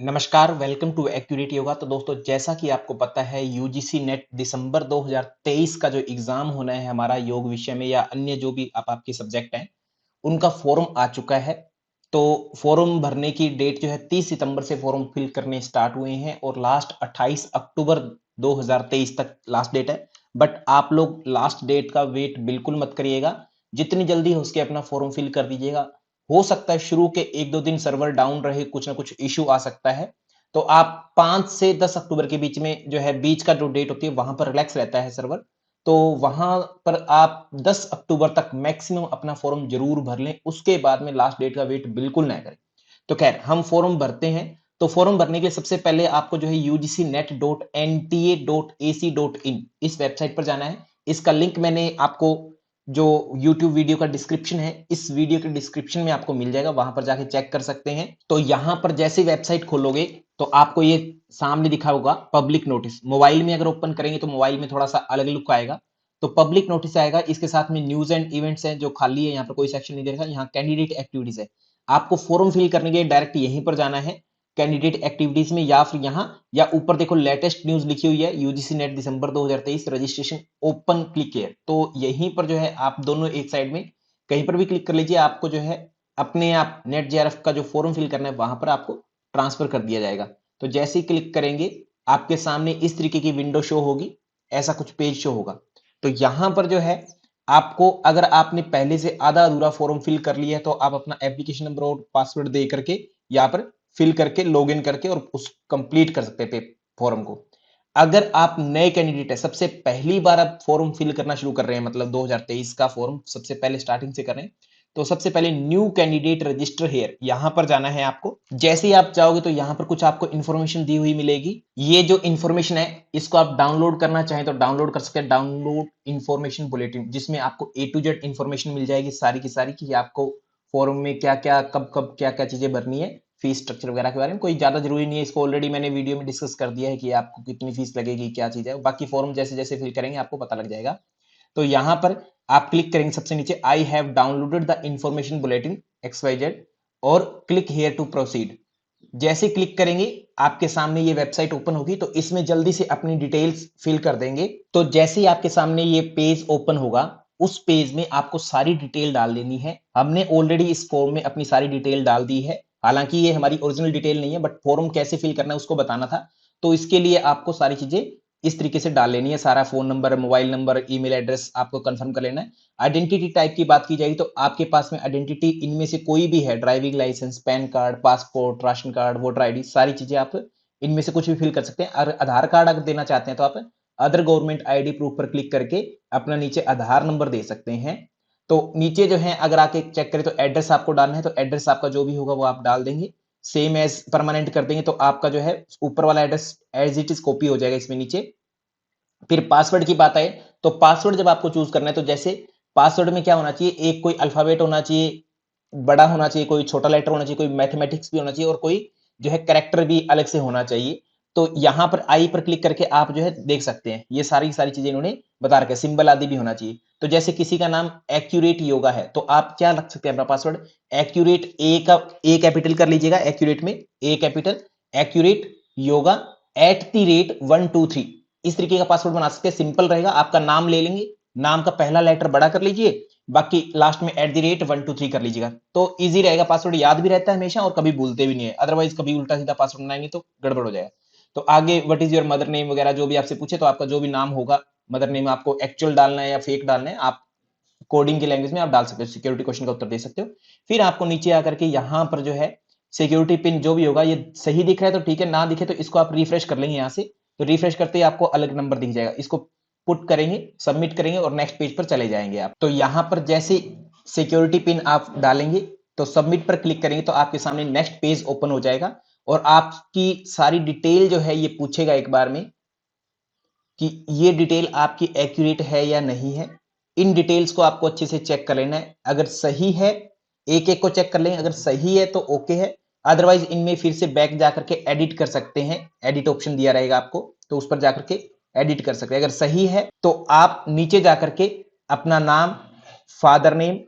नमस्कार, welcome to accurate yoga. तो दोस्तों, जैसा कि आपको पता है यूजीसी नेट दिसंबर 2023 का जो एग्जाम होना है हमारा योग विषय में या अन्य जो भी आपके सब्जेक्ट हैं, उनका फॉर्म आ चुका है। तो फॉर्म भरने की डेट जो है 30 सितंबर से फॉर्म फिल करने स्टार्ट हुए हैं और लास्ट 28 अक्टूबर 2023 तक लास्ट डेट है। बट आप लोग लास्ट डेट का वेट बिल्कुल मत करिएगा, जितनी जल्दी हो सके अपना फॉर्म फिल कर दीजिएगा। हो सकता है शुरू के 1-2 दिन सर्वर डाउन रहे, कुछ ना कुछ इश्यू आ सकता है। तो आप 5 से 10 अक्टूबर के बीच में जो है बीच का जो डेट होती है वहां पर रिलैक्स रहता है सर्वर। तो वहां पर आप 10 अक्टूबर तक मैक्सिमम अपना फॉर्म जरूर भर लें, उसके बाद में लास्ट डेट का वेट बिल्कुल ना करें। तो खैर हम फॉर्म भरते हैं। तो फॉर्म भरने के लिए सबसे पहले आपको जो है ugcnet.nta.ac.in इस वेबसाइट पर जाना है। इसका लिंक मैंने आपको जो YouTube वीडियो का डिस्क्रिप्शन है, इस वीडियो के डिस्क्रिप्शन में आपको मिल जाएगा, वहां पर जाके चेक कर सकते हैं। तो यहां पर जैसे वेबसाइट खोलोगे तो आपको ये सामने दिखा होगा पब्लिक नोटिस। मोबाइल में अगर ओपन करेंगे तो मोबाइल में थोड़ा सा अलग लुक आएगा। तो पब्लिक नोटिस आएगा, इसके साथ में न्यूज एंड इवेंट्स है जो खाली है, यहाँ पर कोई सेक्शन नहीं दे रखा। यहाँ कैंडिडेट एक्टिविटीज है, आपको फॉर्म फिल करने के लिए डायरेक्ट यहीं पर जाना है कैंडिडेट एक्टिविटीज में, या फिर यहाँ या ऊपर देखो लेटेस्ट न्यूज लिखी हुई है UGC net December 2023 registration open click here. तो यहीं पर जो है आप दोनों एक साइड में कहीं पर भी क्लिक कर लीजिए, आपको जो है अपने आप नेट जेआरएफ का जो फॉर्म फिल करना है वहां पर आपको ट्रांसफर कर दिया जाएगा। तो जैसे ही क्लिक करेंगे आपके सामने इस तरीके की विंडो शो होगी, ऐसा कुछ पेज शो होगा। तो यहां पर जो है आपको, अगर आपने पहले से आधा अधूरा फॉर्म फिल कर लिया है तो आप अपना एप्लीकेशन नंबर और पासवर्ड दे करके यहाँ पर फिल करके लॉगिन करके और उस कंप्लीट कर सकते हैं फॉर्म को। अगर आप नए कैंडिडेट है, सबसे पहली बार आप फॉर्म फिल करना शुरू कर रहे हैं, मतलब 2023 का फॉर्म सबसे पहले स्टार्टिंग से कर रहे हैं, तो सबसे पहले न्यू कैंडिडेट रजिस्टर हेयर यहां पर जाना है आपको। जैसे ही आप जाओगे तो यहां पर कुछ आपको इन्फॉर्मेशन दी हुई मिलेगी। ये जो इन्फॉर्मेशन है इसको आप डाउनलोड करना चाहें तो डाउनलोड कर सकते हैं, डाउनलोड इन्फॉर्मेशन बुलेटिन, जिसमें आपको ए टू जेड इन्फॉर्मेशन मिल जाएगी सारी की सारी, कि आपको फॉर्म में क्या क्या कब कब क्या क्या चीजें भरनी है, फीस स्ट्रक्चर वगैरह के बारे में। कोई ज्यादा जरूरी नहीं है, इसको ऑलरेडी मैंने वीडियो में डिस्कस कर दिया है कि आपको कितनी फीस लगेगी, क्या चीज है। बाकी फॉर्म जैसे जैसे फिल करेंगे आपको पता लग जाएगा। तो यहां पर आप क्लिक करेंगे सबसे नीचे, I have downloaded the information bulletin XYZ और क्लिक हेयर टू प्रोसीड। जैसे क्लिक करेंगे आपके सामने ये वेबसाइट ओपन होगी, तो इसमें जल्दी से अपनी डिटेल्स फिल कर देंगे। तो जैसे ही आपके सामने ये पेज ओपन होगा, उस पेज में आपको सारी डिटेल डाल देनी है। हमने ऑलरेडी इस फॉर्म में अपनी सारी डिटेल डाल दी है, हालांकि ये हमारी ओरिजिनल डिटेल नहीं है, बट फॉर्म कैसे फिल करना है उसको बताना था। तो इसके लिए आपको सारी चीजें इस तरीके से डाल लेनी है, सारा phone number, mobile number, email address आपको कंफर्म कर लेना है। आइडेंटिटी टाइप की बात की जाएगी तो आपके पास में आइडेंटिटी इनमें से कोई भी है, driving licence, PAN card, passport, ration card, voter ID, सारी चीजें आप इनमें से कुछ भी फिल कर सकते हैं। और आधार कार्ड अगर देना चाहते हैं तो आप अदर गवर्नमेंट आईडी प्रूफ पर क्लिक करके अपना नीचे आधार नंबर दे सकते हैं। तो नीचे जो है अगर आके चेक करें तो एड्रेस आपको डालना है, तो एड्रेस आपका जो भी होगा वो आप डाल देंगे, सेम एज परमानेंट कर देंगे, तो आपका जो है ऊपर वाला address as it is copy हो जाएगा इसमें नीचे। फिर पासवर्ड की बात आए तो पासवर्ड जब आपको चूज करना है तो जैसे पासवर्ड में क्या होना चाहिए, एक कोई अल्फाबेट होना चाहिए, बड़ा होना चाहिए, कोई छोटा लेटर होना चाहिए, कोई मैथमेटिक्स भी होना चाहिए, और कोई जो है करेक्टर भी अलग से होना चाहिए। तो यहां पर आई पर क्लिक करके आप जो है देख सकते हैं ये सारी सारी चीजें इन्होंने बता रखे, सिंबल आदि भी होना चाहिए। तो जैसे किसी का नाम एक्यूरेट योगा है तो आप क्या रख सकते हैं अपना पासवर्ड, एक्यूरेट, ए का ए कैपिटल कर लीजिएगा, एक्यूरेट में ए कैपिटल, एक्यूरेट योगा @123, इस तरीके का पासवर्ड बना सकते हैं। सिंपल रहेगा, आपका नाम ले लेंगे, नाम का पहला लेटर बड़ा कर लीजिए, बाकी लास्ट में @123 कर लीजिएगा। तो इजी रहेगा, पासवर्ड याद भी रहता है हमेशा और कभी भूलते भी नहीं है। अदरवाइज कभी उल्टा सीधा पासवर्ड बनाएंगे तो गड़बड़ हो जाएगा। तो आगे what is your mother name वगैरह जो भी आपसे पूछे, तो आपका जो भी नाम होगा, मदर नेम आपको एक्चुअल डालना है या फेक डालना है, आप कोडिंग की लैंग्वेज में आप डाल सकते हो, सिक्योरिटी क्वेश्चन का उत्तर दे सकते हो। फिर आपको नीचे आकर के यहां पर जो है सिक्योरिटी पिन जो भी होगा, ये सही दिख रहा है तो ठीक है, ना दिखे तो इसको आप रिफ्रेश कर लेंगे यहाँ से। तो रिफ्रेश करते ही आपको अलग नंबर दिख जाएगा, इसको पुट करेंगे, सबमिट करेंगे और नेक्स्ट पेज पर चले जाएंगे आप। तो यहां पर जैसे सिक्योरिटी पिन आप डालेंगे तो सबमिट पर क्लिक करेंगे तो आपके सामने नेक्स्ट पेज ओपन हो जाएगा और आपकी सारी डिटेल जो है ये पूछेगा एक बार में कि ये डिटेल आपकी एक्यूरेट है या नहीं है। इन डिटेल्स को आपको अच्छे से चेक कर लेना है, अगर सही है एक एक को चेक कर लेंगे, अगर सही है तो ओके है, अदरवाइज इनमें फिर से बैक जाकर के एडिट कर सकते हैं, एडिट ऑप्शन दिया रहेगा आपको, तो उस पर जाकर के एडिट कर सकते हैं। अगर सही है तो आप नीचे जाकर के अपना नाम, फादर नेम,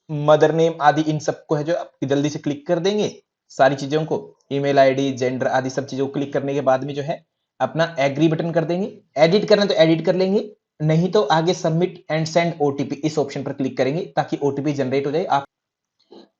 मदर नेम आदि इन सबको है जो आप जल्दी से क्लिक कर देंगे। सारी चीजों को, ईमेल आईडी, जेंडर आदि सब चीजों को क्लिक करने के बाद में जो है अपना एग्री बटन कर देंगे। एडिट करना तो एडिट कर लेंगे, नहीं तो आगे सबमिट एंड सेंड ओटीपी इस ऑप्शन पर क्लिक करेंगे ताकि ओटीपी जनरेट हो जाए। आप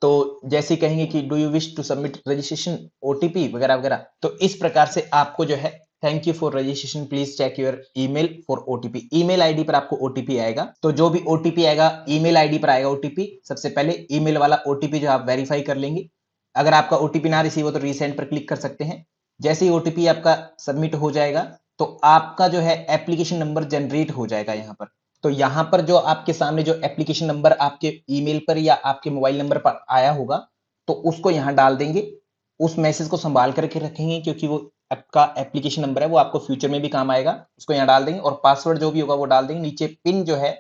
तो जैसे ही कहेंगे कि do you wish to submit registration OTP वगैरह वगैरह, तो इस प्रकार से आपको जो है thank you for registration please check your email for OTP, email ID पर आपको ओटीपी आएगा। तो जो भी ओटीपी आएगा ईमेल आईडी पर आएगा ओटीपी। सबसे पहले ईमेल वाला ओटीपी जो आप वेरीफाई कर लेंगे। अगर आपका ओटीपी ना रिसीव हो तो रीसेंड पर क्लिक कर सकते हैं। जैसे ही ओटीपी आपका सबमिट हो जाएगा तो आपका जो है एप्लीकेशन नंबर जनरेट हो जाएगा यहाँ पर। तो यहाँ पर जो आपके सामने जो एप्लीकेशन नंबर आपके ईमेल पर या आपके मोबाइल नंबर पर आया होगा तो उसको यहाँ डाल देंगे। उस मैसेज को संभाल करके रखेंगे क्योंकि वो आपका एप्लीकेशन नंबर है, वो आपको फ्यूचर में भी काम आएगा। उसको यहाँ डाल देंगे और पासवर्ड जो भी होगा वो डाल देंगे। नीचे पिन जो है,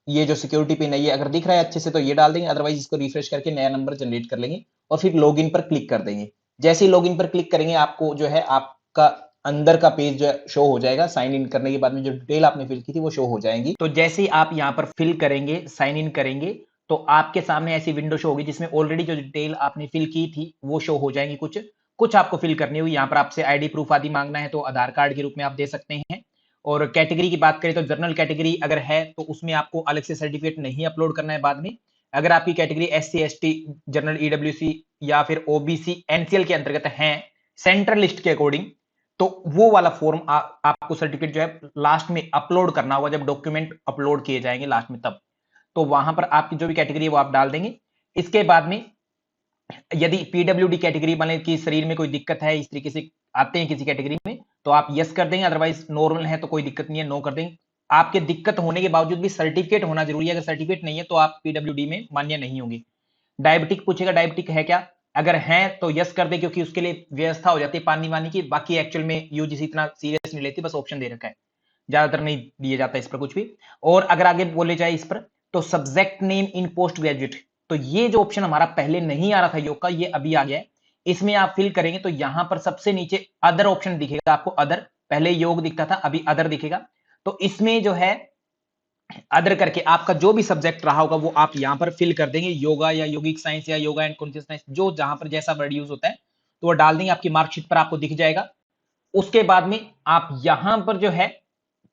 ये जो सिक्योरिटी पिन है, ये अगर दिख रहा है अच्छे से तो ये डाल देंगे, अदरवाइज इसको रिफ्रेश करके नया नंबर जनरेट कर लेंगे और फिर लॉगिन पर क्लिक कर देंगे। जैसे ही लॉगिन पर क्लिक करेंगे आपको जो है आपका अंदर का पेज जो है शो हो जाएगा। साइन इन करने के बाद में जो डिटेल आपने फिल की थी वो शो हो जाएंगी। तो जैसे ही आप यहाँ पर फिल करेंगे, साइन इन करेंगे, तो आपके सामने ऐसी विंडो शो होगी जिसमें ऑलरेडी जो डिटेल आपने फिल की थी वो शो हो जाएंगी। कुछ कुछ आपको फिल करनी होगी। यहाँ पर आपसे आईडी प्रूफ आदि मांगना है तो आधार कार्ड के रूप में आप दे सकते हैं। और कैटेगरी की बात करें तो जनरल कैटेगरी अगर है तो उसमें आपको अलग से सर्टिफिकेट नहीं अपलोड करना है बाद में। अगर आपकी category SC ST, general EWC या फिर OBC NCL के अंतर्गत है सेंट्रल लिस्ट के अकॉर्डिंग, तो वो वाला फॉर्म आपको सर्टिफिकेट जो है लास्ट में अपलोड करना होगा जब डॉक्यूमेंट अपलोड किए जाएंगे लास्ट में तब। तो वहां पर आपकी जो भी कैटेगरी है वो आप डाल देंगे। इसके बाद में यदि PWD कैटेगरी मान कि शरीर में कोई दिक्कत है, इस तरीके से आते हैं किसी कैटेगरी में, तो आप यस कर देंगे, अदरवाइज नॉर्मल है तो कोई दिक्कत नहीं है, नो कर देंगे। आपके दिक्कत होने के बावजूद भी सर्टिफिकेट होना जरूरी है। अगर सर्टिफिकेट नहीं है तो आप PWD में मान्य नहीं होंगे। डायबिटिक पूछेगा, डायबिटिक है क्या? अगर है तो यस कर दे क्योंकि उसके लिए व्यवस्था हो जाती है पानी वानी की। बाकी एक्चुअल में यूजीसी इतना सीरियस नहीं लेती, बस ऑप्शन दे रखा है, ज्यादातर नहीं दिया जाता इस पर कुछ भी। और अगर आगे बोले जाए इस पर तो subject name in post graduate, तो ये जो ऑप्शन हमारा पहले नहीं आ रहा था योग का, ये अभी आ गया है। इसमें आप फिल करेंगे तो यहां पर सबसे नीचे अदर ऑप्शन दिखेगा आपको। अदर, पहले योग दिखता था, अभी अदर दिखेगा। तो इसमें जो है अदर करके आपका जो भी सब्जेक्ट रहा होगा वो आप यहां पर फिल कर देंगे। योगा या योगिक साइंस या योगा एंड कॉन्शियसनेस, जो जहां पर जैसा वर्ड यूज होता है तो वो डाल देंगे। आपकी मार्कशीट पर आपको दिख जाएगा। उसके बाद में आप यहां पर जो है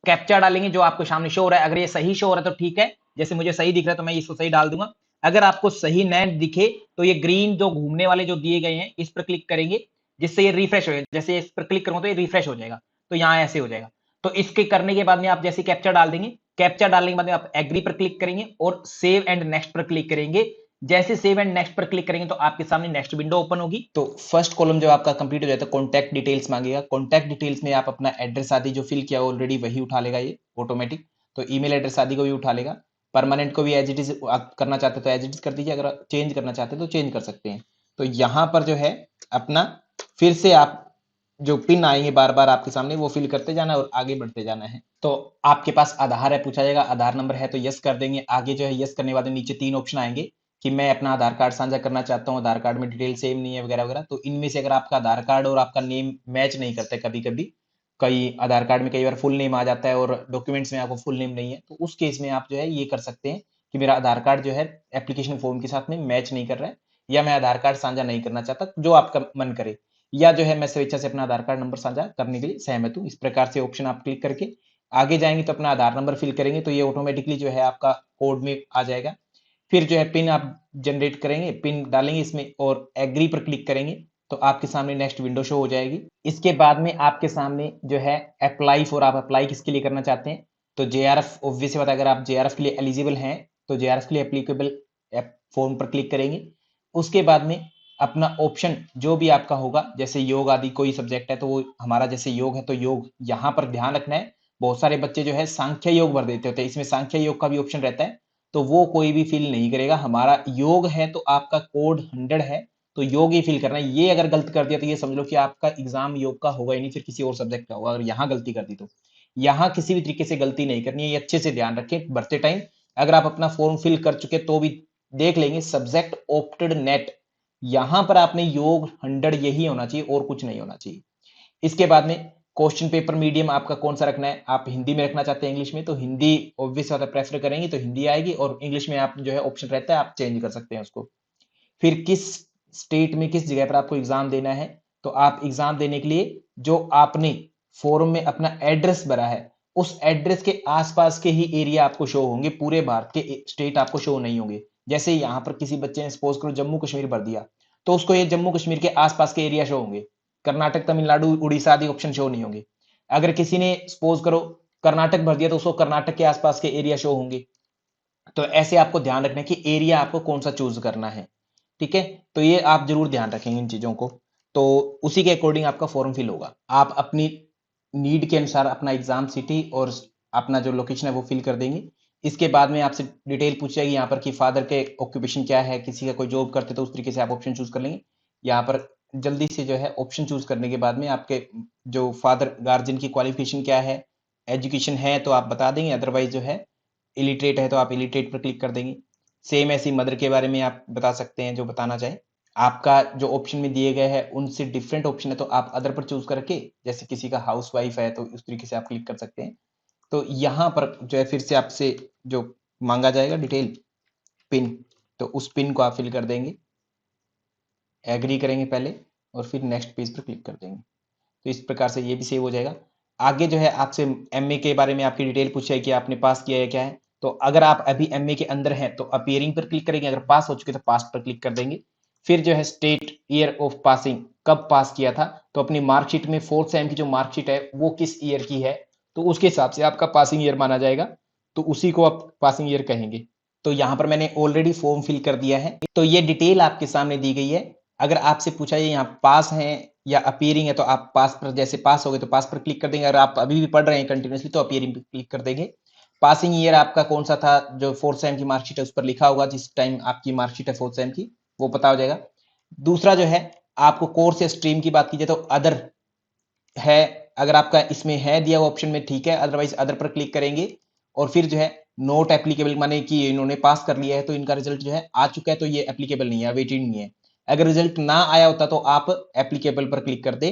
कैप्चा डालेंगे जो आपको सामने शो हो रहा है। अगर ये सही शो हो रहा है तो ठीक है, जैसे मुझे सही दिख रहा है तो मैं इसको सही डाल दूंगा। अगर आपको सही न दिखे तो ये ग्रीन जो घूमने वाले जो दिए गए हैं इस पर क्लिक करेंगे, जिससे ये रिफ्रेश हो जाएगा। जैसे इस पर क्लिक करूंगा तो ये रिफ्रेश हो जाएगा, तो यहां ऐसे हो जाएगा। तो इसके करने के बाद में आप जैसे कैप्चा डाल देंगे, कैप्चा डालने के बाद में आप एग्री पर क्लिक करेंगे और सेव एंड नेक्स्ट पर क्लिक करेंगे। जैसे सेव एंड नेक्स्ट पर क्लिक करेंगे तो आपके सामने नेक्स्ट विंडो ओपन होगी। तो फर्स्ट कॉलम जो आपका कंप्लीट हो जाता है, कॉन्टैक्ट डिटेल्स मांगेगा। कॉन्टैक्ट डिटेल्स में आप अपना एड्रेस आदि जो फिल किया ऑलरेडी वही उठा लेगा ये ऑटोमेटिक। तो ईमेल एड्रेस आदि को भी उठा लेगा। परमानेंट को भी एज इट इज आप करना चाहते हो तो एज इट इज कर दीजिए, अगर चेंज करना चाहते हो तो चेंज कर सकते हैं। तो यहाँ पर जो है अपना फिर से आप जो पिन आएंगे बार बार आपके सामने वो फिल करते जाना और आगे बढ़ते जाना है। तो आपके पास आधार है, पूछा जाएगा आधार नंबर है तो यस कर देंगे। आगे जो है यस करने के बाद नीचे 3 ऑप्शन आएंगे कि मैं अपना आधार कार्ड साझा करना चाहता हूँ, आधार कार्ड में डिटेल सेम नहीं है वगैरह वगैरह। तो इनमें से अगर आपका आधार कार्ड और आपका नेम मैच नहीं करता है, कभी कभी कई आधार कार्ड में कई बार फुल नेम आ जाता है और डॉक्यूमेंट्स में आपको फुल नेम नहीं है, तो उस केस में आप जो है ये कर सकते हैं कि मेरा आधार कार्ड जो है एप्लीकेशन फॉर्म के साथ में मैच नहीं कर रहा है, या मैं आधार कार्ड साझा नहीं करना चाहता, जो आपका मन करे, या जो है मैं स्वेच्छा से अपना आधार कार्ड नंबर साझा करने के लिए सहमत हूँ। इस प्रकार से ऑप्शन आप क्लिक करके आगे जाएंगे तो अपना आधार नंबर फिल करेंगे तो ये ऑटोमेटिकली जो है आपका कोड में आ जाएगा। फिर जो है पिन आप जनरेट करेंगे, पिन डालेंगे इसमें और एग्री पर क्लिक करेंगे तो आपके सामने नेक्स्ट विंडो शो हो जाएगी। इसके बाद में आपके सामने जो है अप्लाई फॉर, आप अप्लाई किसके लिए करना चाहते हैं तो JRF ऑब्वियस बात है, अगर आप JRF के लिए एलिजिबल हैं तो JRF के लिए एप्लीकेबल फॉर्म पर क्लिक करेंगे। उसके बाद में अपना ऑप्शन जो भी आपका होगा, जैसे योग आदि कोई सब्जेक्ट है तो वो हमारा जैसे योग है तो योग यहाँ पर ध्यान रखना है। बहुत सारे बच्चे जो है सांख्य योग भर देते होते हैं, इसमें सांख्य योग का भी ऑप्शन रहता है तो वो कोई भी फिल नहीं करेगा। हमारा योग है तो आपका कोड 100 है तो योग ही फिल करना है। ये अगर गलत कर दिया तो ये समझ लो कि आपका एग्जाम योग का होगा ही नहीं, फिर किसी और सब्जेक्ट का होगा। अगर यहाँ गलती कर दी तो यहाँ किसी भी तरीके से गलती नहीं करनी है, ये अच्छे से ध्यान रखें भरते टाइम। अगर आप अपना फॉर्म फिल कर चुके तो भी देख लेंगे सब्जेक्ट ऑप्टेड नेट, यहां पर आपने योग 100 यही होना चाहिए और कुछ नहीं होना चाहिए। इसके बाद में क्वेश्चन पेपर मीडियम आपका कौन सा रखना है, आप हिंदी में रखना चाहते हैं इंग्लिश में तो हिंदी ऑब्वियस होता है, प्रेफर करेंगे तो हिंदी आएगी, और इंग्लिश में आप जो है ऑप्शन रहता है आप चेंज कर सकते हैं उसको। फिर किस स्टेट में किस जगह पर आपको एग्जाम देना है, तो आप एग्जाम देने के लिए जो आपने फॉर्म में अपना एड्रेस भरा है उस एड्रेस के आसपास के ही एरिया आपको शो होंगे, पूरे भारत के स्टेट आपको शो नहीं होंगे। जैसे यहाँ पर किसी बच्चे ने सपोज करो जम्मू कश्मीर भर दिया, तो उसको ये जम्मू कश्मीर के आसपास के एरिया शो होंगे, कर्नाटक, तमिलनाडु, उड़ीसा आदि ऑप्शन शो नहीं होंगे। अगर किसी ने सपोज करो कर्नाटक भर दिया तो उसको कर्नाटक के आसपास के एरिया शो होंगे। तो ऐसे आपको ध्यान रखना है कि एरिया आपको कौन सा चूज करना है, ठीक है। तो ये आप जरूर ध्यान रखेंगे इन चीजों को, तो उसी के अकॉर्डिंग आपका फॉर्म फिल होगा। आप अपनी नीड के अनुसार अपना एग्जाम सिटी और अपना जो लोकेशन है वो फिल कर देंगे। इसके बाद में आपसे डिटेल पूछ जाएगी यहाँ पर कि फादर के ऑक्यूपेशन क्या है, किसी का कोई जॉब करते तो उस तरीके से आप ऑप्शन चूज कर लेंगे। यहाँ पर जल्दी से जो है ऑप्शन चूज करने के बाद में आपके जो फादर गार्जियन की क्वालिफिकेशन क्या है, एजुकेशन है तो आप बता देंगे, अदरवाइज जो है इलिटरेट है तो आप इलिटरेट पर क्लिक कर देंगे। सेम ऐसी मदर के बारे में आप बता सकते हैं जो बताना चाहें। आपका जो ऑप्शन में दिए गए हैं उनसे डिफरेंट ऑप्शन है तो आप अदर पर चूज करके, जैसे किसी का हाउस वाइफ है तो उस तरीके से आप क्लिक कर सकते हैं। तो यहाँ पर जो है फिर से आपसे जो मांगा जाएगा डिटेल पिन, तो उस पिन को आप फिल कर देंगे, एग्री करेंगे पहले और फिर नेक्स्ट पेज पर क्लिक कर देंगे। तो इस प्रकार से ये भी सेव हो जाएगा। आगे जो है आपसे एमए के बारे में आपकी डिटेल पूछा है कि आपने पास किया है क्या है। तो अगर आप अभी एमए के अंदर हैं तो अपीयरिंग पर क्लिक करेंगे, अगर पास हो चुके तो पास पर क्लिक कर देंगे। फिर जो है स्टेट ईयर ऑफ पासिंग, कब पास किया था, तो अपनी मार्कशीट में 4th सेम की जो मार्कशीट है वो किस ईयर की है, तो उसके हिसाब से आपका पासिंग ईयर माना जाएगा, तो उसी को आप पासिंग ईयर कहेंगे। तो यहाँ पर मैंने ऑलरेडी फॉर्म फिल कर दिया है, तो ये डिटेल आपके सामने दी गई है। अगर आपसे पूछा जाए यहाँ पास है या अपीयरिंग है तो आप पास पर, जैसे पास हो गए तो पास पर क्लिक कर देंगे। अगर आप अभी भी पढ़ रहे हैं कंटिन्यूसली तो अपीयरिंग पर क्लिक कर देंगे। पासिंग ईयर आपका कौन सा था, जो 4th सेम की मार्कशीट है उस पर लिखा होगा, जिस टाइम आपकी मार्कशीट है 4th सेम की वो पता हो जाएगा। दूसरा जो है आपको कोर्स या स्ट्रीम की बात कीजिए तो अदर है, अगर आपका इसमें है दिया हुआ ऑप्शन में ठीक है, अदरवाइज अदर पर क्लिक करेंगे और फिर जो है नोट एप्लीकेबल, माने कि इन्होंने पास कर लिया है तो इनका रिजल्ट जो है आ चुका है तो ये एप्लीकेबल नहीं है, वेटेड नहीं है। अगर रिजल्ट ना आया होता तो आप एप्लीकेबल पर क्लिक करते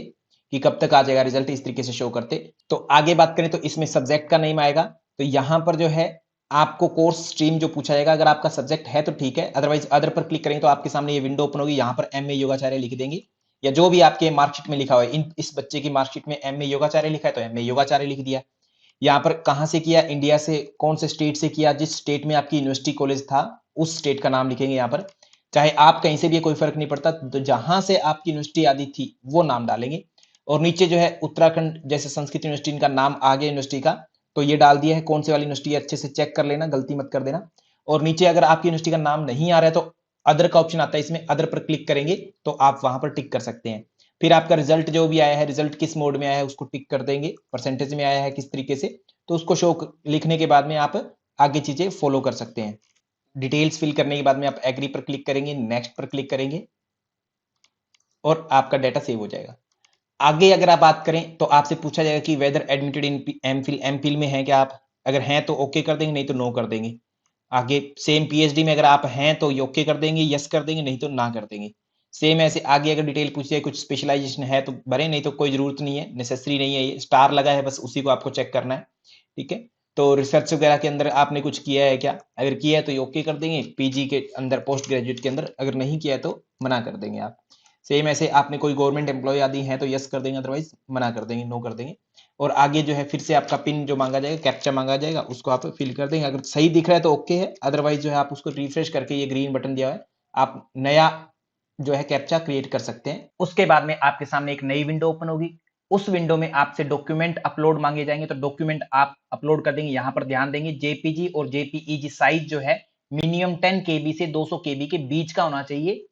कि कब तक आ जाएगा रिजल्ट, इस तरीके से शो करते। तो आगे बात करें तो इसमें सब्जेक्ट का नेम आएगा, तो यहां पर जो है आपको कोर्स स्ट्रीम जो पूछा जाएगा, अगर आपका सब्जेक्ट है तो ठीक है, अदरवाइज अदर पर क्लिक करेंगे तो आपके सामने ये विंडो ओपन होगी। यहाँ पर एमए योगाचार्य लिख देंगे या जो भी आपके मार्कशीट में लिखा हुआ है, इस बच्चे की मार्कशीट में एमए योगाचार्य लिखा है तो एमए योगाचार्य लिख दिया। यहाँ पर कहां से किया, इंडिया से, कौन से स्टेट से किया, जिस स्टेट में आपकी यूनिवर्सिटी कॉलेज था उस स्टेट का नाम लिखेंगे। यहाँ पर चाहे आप कहीं से भी, कोई फर्क नहीं पड़ता, तो जहां से आपकी यूनिवर्सिटी आदि थी वो नाम डालेंगे। और नीचे जो है उत्तराखंड जैसे संस्कृत यूनिवर्सिटी, इनका नाम आ गया यूनिवर्सिटी का, तो ये डाल दिया है। कौन से वाली यूनिवर्सिटी है अच्छे से चेक कर लेना, गलती मत कर देना। और नीचे अगर आपकी यूनिवर्सिटी का नाम नहीं आ रहा है तो अदर का ऑप्शन आता है, इसमें अदर पर क्लिक करेंगे तो आप वहां पर टिक कर सकते हैं। फिर आपका रिजल्ट जो भी आया है, रिजल्ट किस मोड में आया है उसको टिक कर देंगे, परसेंटेज में आया है किस तरीके से, तो उसको शो लिखने के बाद में आप आगे चीजें फॉलो कर सकते हैं। डिटेल्स फिल करने के बाद में आप एग्री पर क्लिक करेंगे, नेक्स्ट पर क्लिक करेंगे और आपका डाटा सेव हो जाएगा। आगे अगर आप बात करें तो आपसे पूछा जाएगा कि whether admitted in MPhil, MPhil में है क्या आप, अगर हैं तो ओके कर देंगे, नहीं तो नो कर देंगे। आगे सेम पीएचडी में अगर आप हैं तो ये ओके कर देंगे, यस कर देंगे, नहीं तो ना कर देंगे। सेम ऐसे आगे अगर डिटेल पूछे जाए, कुछ स्पेशलाइजेशन है तो भरे, नहीं तो कोई जरूरत नहीं है, नेसेसरी नहीं है, ये स्टार लगा है बस उसी को आपको चेक करना है, ठीक है। तो रिसर्च वगैरह के अंदर आपने कुछ किया है क्या, अगर किया है तो ये ओके कर देंगे, पीजी के अंदर, पोस्ट ग्रेजुएट के अंदर अगर नहीं किया है तो मना कर देंगे आप। सेम ऐसे आपने कोई गवर्नमेंट एम्प्लॉय आदि हैं तो यस कर देंगे, अदरवाइज मना कर देंगे, नो कर देंगे। और आगे जो है फिर से आपका पिन जो मांगा जाएगा, कैप्चा मांगा जाएगा, उसको आप फिल कर देंगे। अगर सही दिख रहा है तो ओके है, अदरवाइज जो है आप उसको रिफ्रेश करके, ये ग्रीन बटन दिया हुआ है, आप नया जो है कैप्चा क्रिएट कर सकते हैं। उसके बाद में आपके सामने एक नई विंडो ओपन होगी, उस विंडो में आपसे डॉक्यूमेंट अपलोड मांगे जाएंगे, तो डॉक्यूमेंट आप अपलोड कर देंगे। यहां पर ध्यान देंगे जेपीजी और जेपीईजी साइज जो है मिनिमम 10 केबी से 200 केबी के बीच का होना चाहिए,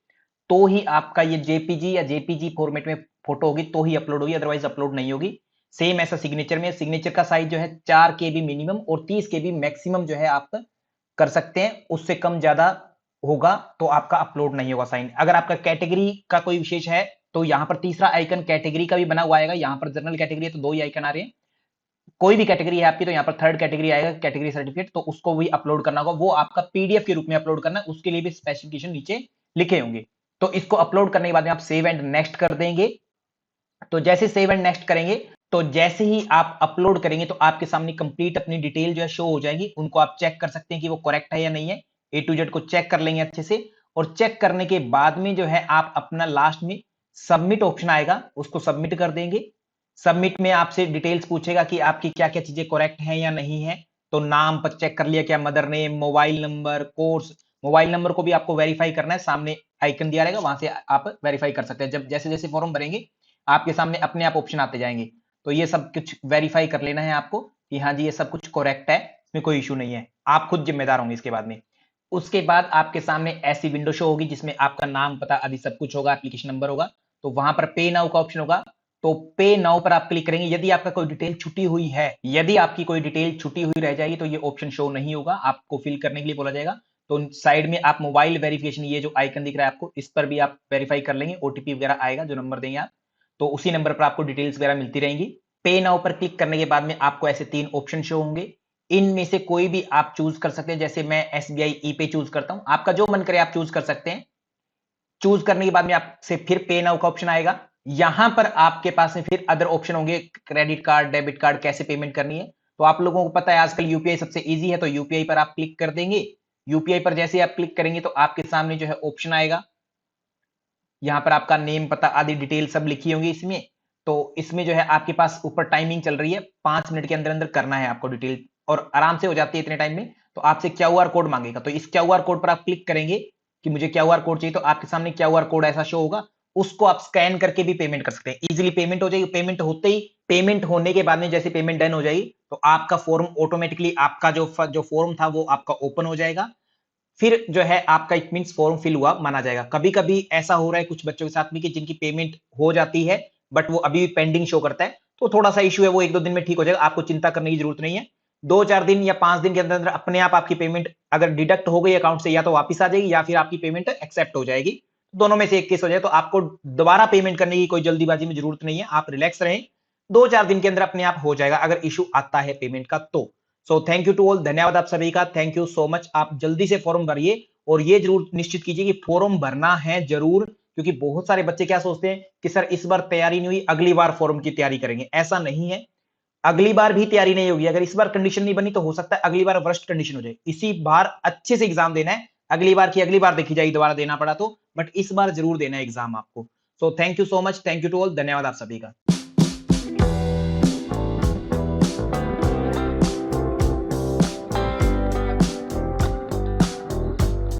तो ही आपका ये जेपीजी या जेपीजी फॉर्मेट में फोटो होगी तो ही अपलोड होगी, अदरवाइज अपलोड नहीं होगी। सेम ऐसा सिग्नेचर में, सिग्नेचर का साइज जो है 4 केबी मिनिमम और 30 केबी मैक्सिमम जो है आप कर सकते हैं, उससे कम ज्यादा होगा तो आपका अपलोड नहीं होगा साइन। अगर आपका कैटेगरी का कोई विशेष है तो यहां पर तीसरा आइकन कैटेगरी का भी बना हुआ आएगा, यहां पर जनरल कैटेगरी है तो 2 ही आइकन आ रहे हैं। कोई भी कैटेगरी है आपकी तो यहाँ पर 3rd कैटेगरी आएगा, कैटेगरी सर्टिफिकेट, तो उसको भी अपलोड करना होगा, वो आपका पीडीएफ के रूप में अपलोड करना है, उसके लिए भी स्पेसिफिकेशन नीचे लिखे होंगे। तो इसको अपलोड करने के बाद में आप सेव एंड नेक्स्ट कर देंगे। तो जैसे सेव एंड नेक्स्ट करेंगे तो जैसे ही आप अपलोड करेंगे तो आपके सामने कंप्लीट अपनी डिटेल जो है शो हो जाएगी, उनको आप चेक कर सकते हैं कि वो करेक्ट है या नहीं है, ए टू जेड को चेक कर लेंगे अच्छे से। और चेक करने के बाद में जो है आप अपना लास्ट में सबमिट ऑप्शन आएगा, उसको सबमिट कर देंगे। सबमिट में आपसे डिटेल्स पूछेगा कि आपकी क्या-क्या चीजें करेक्ट हैं या नहीं है। तो नाम पर चेक कर लिया, क्या mother name, mobile number, course, mobile number को भी आपको वेरीफाई करना है, सामने आइकन दिया रहेगा, वहां से आप वेरीफाई कर सकते हैं। जब जैसे-जैसे फॉर्म भरेंगे आपके सामने अपने आप ऑप्शन आते जाएंगे। तो ये सब कुछ वेरीफाई कर लेना है आपको कि हाँ जी ये सब कुछ करेक्ट है, इसमें कोई इशू नहीं है। आप खुद जिम्मेदार होंगे इसके बाद में। उसके बाद आपके सामने ऐसी विंडो शो होगी जिसमें आपका नाम, पता आदि सब कुछ होगा, एप्लीकेशन नंबर होगा। तो वहां पर पे नाउ का ऑप्शन होगा, तो पे नाउ पर आप क्लिक करेंगे। यदि आपका कोई डिटेल छुटी हुई है, यदि आपकी कोई डिटेल छुटी हुई रह जाएगी तो ये ऑप्शन शो नहीं होगा, आपको फिल करने के लिए बोला जाएगा। तो साइड में आप मोबाइल वेरिफिकेशन, ये जो आइकन दिख रहा है आपको, इस पर भी आप वेरीफाई कर लेंगे। ओटीपी वगैरह आएगा जो नंबर देंगे आप, तो उसी नंबर पर आपको डिटेल्स वगैरह मिलती रहेंगी। पे नाउ पर क्लिक करने के बाद में आपको ऐसे 3 ऑप्शन शो होंगे। इनमें से कोई भी आप चूज कर सकते हैं। जैसे मैं एसबीआई ई पे चूज करता हूं, आपका जो मन करे आप चूज कर सकते हैं। चूज करने के बाद में आपसे फिर पे नाउ का ऑप्शन आएगा। यहां पर आपके पास में फिर अदर ऑप्शन होंगे, क्रेडिट कार्ड, डेबिट कार्ड, कैसे पेमेंट करनी है। तो आप लोगों को पता है आजकल यूपीआई सबसे इजी है, तो यूपीआई पर आप क्लिक कर देंगे। यूपीआई पर जैसे आप क्लिक करेंगे तो आपके सामने जो है ऑप्शन आएगा, यहाँ पर आपका नेम, पता आदि डिटेल सब लिखी होंगी इसमें। तो इसमें जो है आपके पास ऊपर टाइमिंग चल रही है, 5 मिनट के अंदर अंदर करना है आपको डिटेल, और आराम से हो जाती है इतने टाइम में। तो आपसे क्यूआर कोड मांगेगा, तो इस क्यूआर कोड पर आप क्लिक करेंगे कि मुझे क्यूआर कोड चाहिए, तो आपके सामने क्यूआर कोड ऐसा शो होगा। उसको आप स्कैन करके भी पेमेंट कर सकते हैं। इजीली पेमेंट हो जाएगी। पेमेंट होते ही, पेमेंट होने के बाद में जैसे पेमेंट डन हो जाएगी तो आपका फॉर्म ऑटोमेटिकली, आपका जो फॉर्म था वो आपका ओपन हो जाएगा। फिर जो है आपका इट मींस फॉर्म फिल हुआ माना जाएगा। कभी-कभी ऐसा हो रहा है कुछ बच्चों के साथ में कि जिनकी पेमेंट हो जाती है बट वो अभी भी पेंडिंग शो करता है, तो थोड़ा-सा इश्यू है, वो 1-2 दिन में ठीक हो जाएगा, आपको चिंता करने की जरूरत नहीं है। 2-4 दिन या 5 दिन के अंदर-अंदर अपने आप आपकी पेमेंट अगर डिडक्ट हो गई अकाउंट से, या तो वापस आ जाएगी या फिर आपकी पेमेंट एक्सेप्ट हो जाएगी। दोनों में से एक केस हो जाए तो आपको दोबारा पेमेंट करने की कोई जल्दीबाजी में जरूरत नहीं है, आप रिलैक्स रहें। 2-4 दिन के अंदर अपने आप हो जाएगा अगर इश्यू आता है पेमेंट का तो। So thank you to all, धन्यवाद आप सभी का, थैंक यू सो मच। आप जल्दी से फॉर्म भरिए और ये जरूर निश्चित कीजिए कि फॉर्म भरना है जरूर, क्योंकि बहुत सारे बच्चे क्या सोचते हैं कि सर इस बार तैयारी नहीं हुई, अगली बार फॉर्म की तैयारी करेंगे। ऐसा नहीं है, अगली बार भी तैयारी नहीं होगी। अगर इस बार कंडीशन नहीं बनी तो हो सकता है अगली बार वर्स्ट कंडीशन हो जाए। इसी बार अच्छे से एग्जाम देना है, अगली बार की अगली बार देखी जाएगी, दोबारा देना पड़ा तो, बट इस बार जरूर देना है एग्जाम आपको। So thank you so much, thank you to all, धन्यवाद आप सभी का।